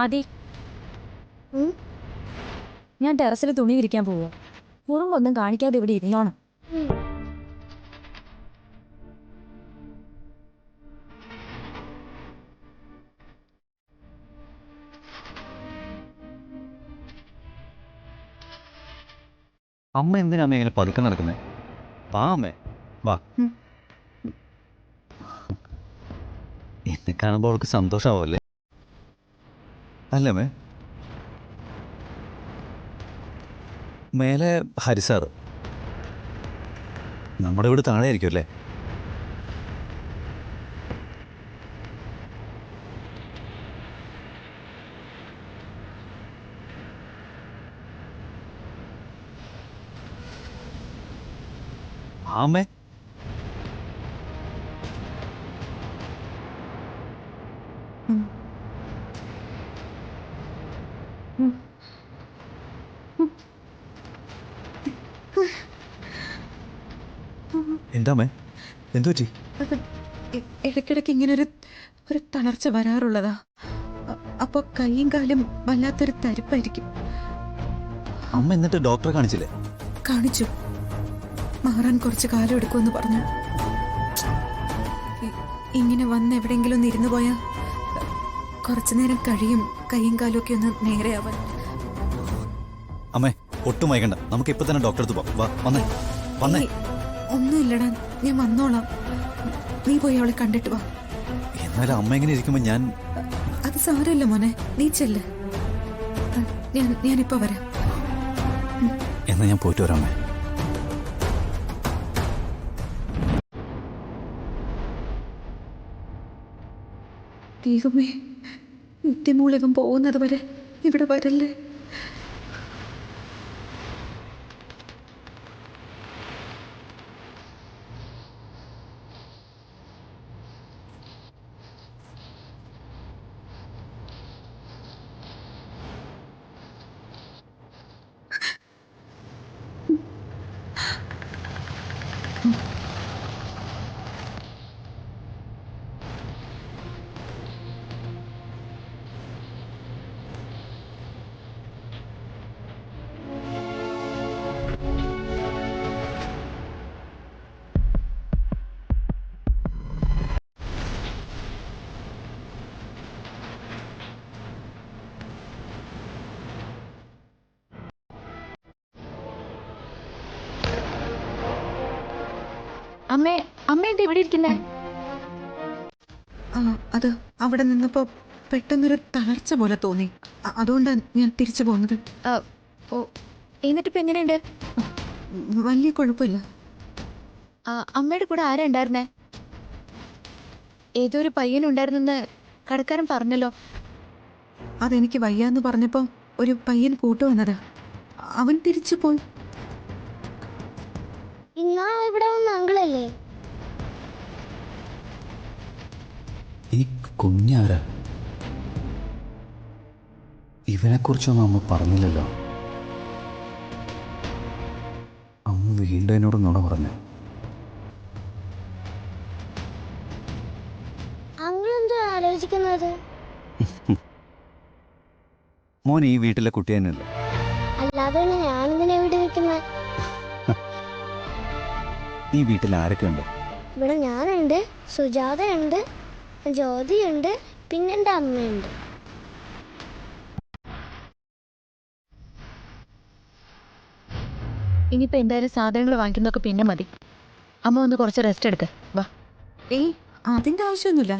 ആദി, ഞാൻ ടെറസിൽ തുണി വിരിക്കാൻ പോവുക. കുറുമ്പൊന്നും കാണിക്കാതെ ഇവിടെ ഇരുന്നോണം. അമ്മ എന്തിനാ അമ്മ ഇങ്ങനെ പതുക്കെ നടക്കുന്നേ? വാ അമ്മേ, വാ. എന്നെ കാണുമ്പോൾ അവൾക്ക് സന്തോഷമാവല്ലേ? അല്ലേ അമ്മേ? മേലെ ഹരിസാറ് നമ്മുടെ ഇവിടെ താഴെ ആയിരിക്കും അല്ലേ? ആമേ, എന്താമേ, എന്തു പറ്റി? ഇടയ്ക്കിടയ്ക്ക് ഇങ്ങനെ ഒരു തളർച്ച വരാറുള്ളതാ. അപ്പൊ കൈയും കാലും വല്ലാത്തൊരു തരിപ്പായിരിക്കും. അമ്മ എന്നിട്ട് ഡോക്ടറെ കാണിച്ചില്ലേ? കാണിച്ചു. മാറാൻ കുറച്ച് കാലം എടുക്കുമെന്ന് പറഞ്ഞു. ഇങ്ങനെ വന്ന് എവിടെയെങ്കിലും ഒന്ന് ഇരുന്നു പോയാ കുറച്ചു നേരം കഴിയും കൈയും കാലും ഒക്കെ ഒന്ന് നേരെയാവാൻ. അമ്മേ, ഒട്ടും വൈകണ്ട, നമുക്ക് ഇപ്പൊ തന്നെ ഡോക്ടറെ അടുത്ത് പോവാം. വാ, വന്നേ വന്നേ. ഒന്നുമില്ലടാ, ഞാൻ വന്നോളാം. നീ പോയി അവളെ കണ്ടിട്ട് വാ. എന്നാലും അമ്മ എങ്ങനെ ഇരിക്കുമ്പോ ഞാൻ... അത് സാരമില്ല മോനെ, നീ ചെല്ല്. ഞാനിപ്പോ വരാം. എന്നാ ഞാൻ പോയിട്ട് വരാം അമ്മേ. ദൈവമേ, നിത്യമൂലകം പോകുന്നത് വരെ ഇവിടെ വരല്ലേ. അമ്മേ, അമ്മ എന്താ ഇവിടെ ഇരിക്കുന്നേ? അത് അവിടെ നിന്നപ്പോ പെട്ടെന്നൊരു തളർച്ച പോലെ തോന്നി. അതുകൊണ്ടാണ് ഞാൻ തിരിച്ചു പോകുന്നത്. എന്നിട്ടിപ്പോ എങ്ങനെയുണ്ട്? വലിയ കുഴപ്പമില്ല. അമ്മയുടെ കൂടെ ആരാ ഉണ്ടായിരുന്നേ? ഏതോ ഒരു പയ്യനുണ്ടായിരുന്നെന്ന് കടക്കാരൻ പറഞ്ഞല്ലോ. അതെനിക്ക് വയ്യാന്ന് പറഞ്ഞപ്പോ ഒരു പയ്യൻ കൂട്ടുവന്നതാ. അവൻ തിരിച്ചു പോയി. ഇവിടെ അങ്കിളല്ലേ? ഈ കുഞ്ഞാരാ? ഇവനെക്കുറിച്ചൊന്നും അമ്മ പറഞ്ഞില്ലല്ലോ. അമ്മ വീണ്ടും എന്നോട് നുണ പറഞ്ഞു. അങ്കിൾ എന്താ ആലോചിക്കുന്നത്? മോൻ ഈ വീട്ടിലെ കുട്ടി തന്നെയല്ലേ? അല്ലാതെ ഞാനെന്തിനാ ഇവിടെ നിൽക്കുന്നത്? ഈ വീട്ടിൽ ആരൊക്കെ ഉണ്ട്? ഇവിടെ ഞാനുണ്ട്, സുജാതയുണ്ട്, ജ്യോതിയുണ്ട്, പിന്നെ എൻ്റെ അമ്മയുണ്ട്. ഇനിയിപ്പോ എന്തായാലും സാധനങ്ങൾ വാങ്ങിക്കുന്നതൊക്കെ പിന്നെ മതി. അമ്മ ഒന്ന് കുറച്ച് റെസ്റ്റ് എടുക്ക്. വാ. അതിന്റെ ആവശ്യമൊന്നുമില്ല.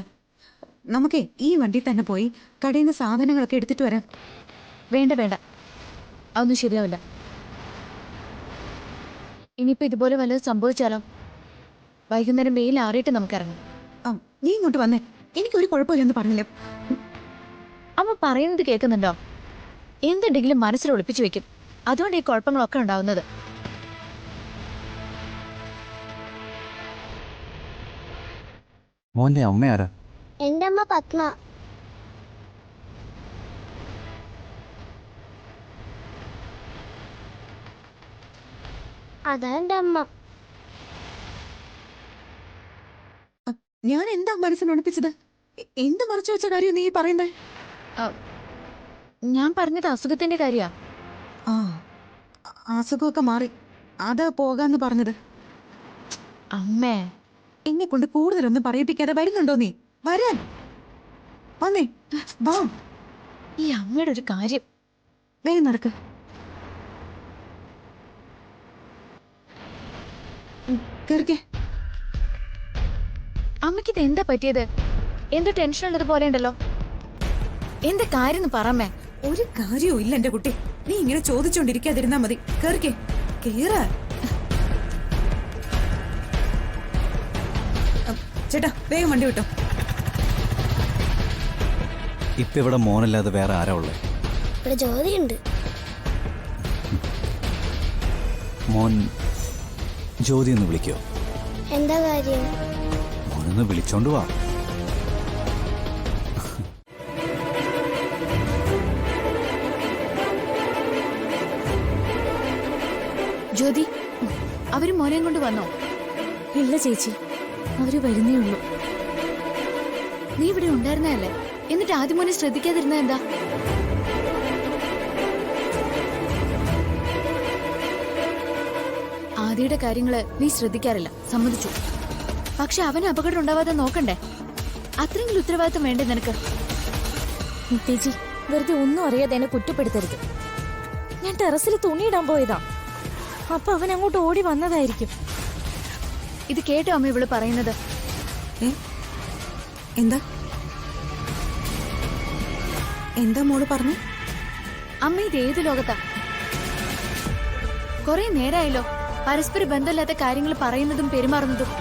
നമുക്കേ ഈ വണ്ടി തന്നെ പോയി കടയിൽ നിന്ന് സാധനങ്ങളൊക്കെ എടുത്തിട്ട് വരാം. വേണ്ട വേണ്ട, അതൊന്നും ശരിയാവില്ല. ഇനിയിപ്പോ ഇതുപോലെ വല്ലതും സംഭവിച്ചാലോ? വൈകുന്നേരം വെയിൽ ആറിയിട്ട് നമുക്ക് ഇറങ്ങാം. നീ ഇങ്ങോട്ട് വന്നേ, എനിക്കൊരു കുഴപ്പമില്ലെന്ന് പറഞ്ഞില്ലേ. അമ്മ പറയുന്നത് കേൾക്കുന്നുണ്ടോ? എന്തുണ്ടെങ്കിലും മനസ്സിൽ ഒളിപ്പിച്ചു വെക്കും. അതുകൊണ്ട് ഈ കുഴപ്പങ്ങളൊക്കെ ഉണ്ടാവുന്നത്. മോന്റെ അമ്മ ആരാ? എൻ്റെ അമ്മ പത്മ. അതാ എൻ്റെ അമ്മ. ഞാൻ എന്താ മനസ്സിൽ ഒളിപ്പിച്ചത്? എന്ത് മറച്ചു വെച്ച കാര്യം നീ പറയുന്നേ? ഞാൻ പറഞ്ഞത് അസുഖത്തിന്റെ കാര്യാ. ആ അസുഖമൊക്കെ മാറി, അതാ പോകാന്ന് പറഞ്ഞത്. അമ്മേ, എന്നെ കൊണ്ട് കൂടുതലൊന്നും പറയിപ്പിക്കാതെ വരുന്നുണ്ടോ നീ? വരാൻ വന്നേ, വാ, ഈ അമ്മയുടെ ഒരു കാര്യം. വേഗം നടക്ക്. കേറിക്കേ. അമ്മയ്ക്ക് ഇത് എന്താ പറ്റിയത്? എന്തോ ടെൻഷൻ ഉള്ളത് പോലെ ഉണ്ടല്ലോ. എന്താ കാര്യം പറമ്മേ. ഒരു കാര്യവും ഇല്ല എന്റെ കുട്ടി. നീ ഇങ്ങനെ ചോദിച്ചോണ്ടിരിക്കാതിരുന്നാ മതി. കേറിക്കേ, കേറ. ചേട്ടാ വേഗം വണ്ടി വിട്ടോ. ഇപ്പൊ ഇവിടെ മോനല്ലാതെ വേറെ ആരാ ഉള്ളത്? ഇവിടെ ജ്യോതിയുണ്ട്. മോൻ ജ്യോതി ഒന്ന് വിളിക്കോ? എന്താ കാര്യം? മോനൊന്ന് വിളിച്ചോണ്ട് വാ. ജ്യോതി, അവര് മോനെയും കൊണ്ട് വന്നോ? ഇല്ല ചേച്ചി, അവര് വരുന്നേ ഉള്ളൂ. നീ ഇവിടെ ഉണ്ടായിരുന്നല്ലേ, എന്നിട്ട് ആദ്യം മോനെ ശ്രദ്ധിക്കാതിരുന്ന എന്താ? ആദിയുടെ കാര്യങ്ങള് നീ ശ്രദ്ധിക്കാറില്ല, സമ്മതിച്ചു. പക്ഷെ അവന് അപകടം ഉണ്ടാവാതെ നോക്കണ്ടേ? അത്രയെങ്കിലും ഉത്തരവാദിത്തം വേണ്ടേ നിനക്ക്? ചേച്ചി, വെറുതെ ഒന്നും അറിയാതെ എന്നെ കുറ്റപ്പെടുത്തരുത്. ഞാൻ ടെറസിൽ തുണിയിടാൻ പോയതാ, അപ്പൊ അവൻ അങ്ങോട്ട് ഓടി വന്നതായിരിക്കും. ഇത് കേട്ടോ അമ്മ ഇവള് പറയുന്നത്? എന്താ എന്താ മോള് പറഞ്ഞു? അമ്മ ഇത് ഏത് ലോകത്താ? കുറെ നേരായല്ലോ പരസ്പര ബന്ധമില്ലാത്ത കാര്യങ്ങൾ പറയുന്നതും പെരുമാറുന്നതും.